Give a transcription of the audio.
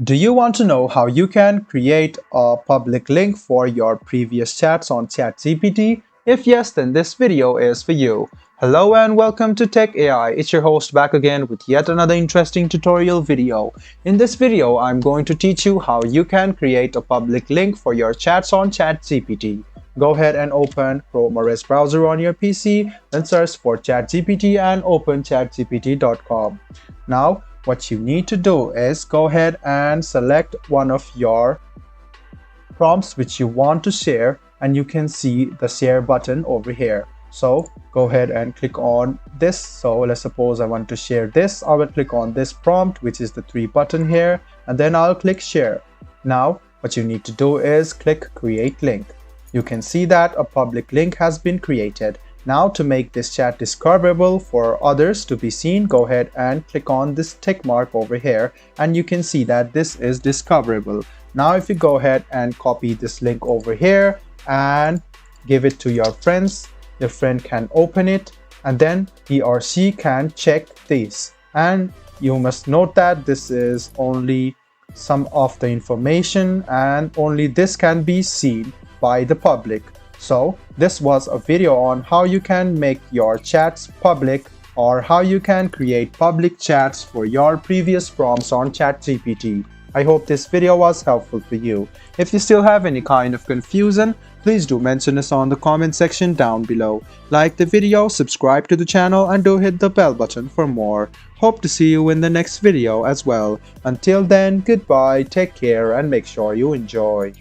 Do you want to know how you can create a public link for your previous chats on ChatGPT? If yes, then this video is for you. Hello and welcome to Tech AI. It's your host back again with yet another interesting tutorial video. In this video, I'm going to teach you how you can create a public link for your chats on ChatGPT. Go ahead and open Chrome OS browser on your PC, then search for ChatGPT and open chatgpt.com. Now, what you need to do is go ahead and select one of your prompts which you want to share, and you can see the share button over here. So go ahead and click on this. So let's suppose I want to share this. I will click on this prompt, which is the 3 button here, and then I'll click share. Now what you need to do is click create link. You can see that a public link has been created. Now to make this chat discoverable for others to be seen, go ahead and click on this tick mark over here, and you can see that this is discoverable. Now if you go ahead and copy this link over here and give it to your friends, your friend can open it and then he or she can check this. And you must note that this is only some of the information and only this can be seen by the public. So this was a video on how you can make your chats public, or how you can create public chats for your previous prompts on ChatGPT. I hope this video was helpful for you. If you still have any kind of confusion, please do mention us on the comment section down below. Like the video, subscribe to the channel, and do hit the bell button for more. Hope to see you in the next video as well. Until then, goodbye, take care, and make sure you enjoy.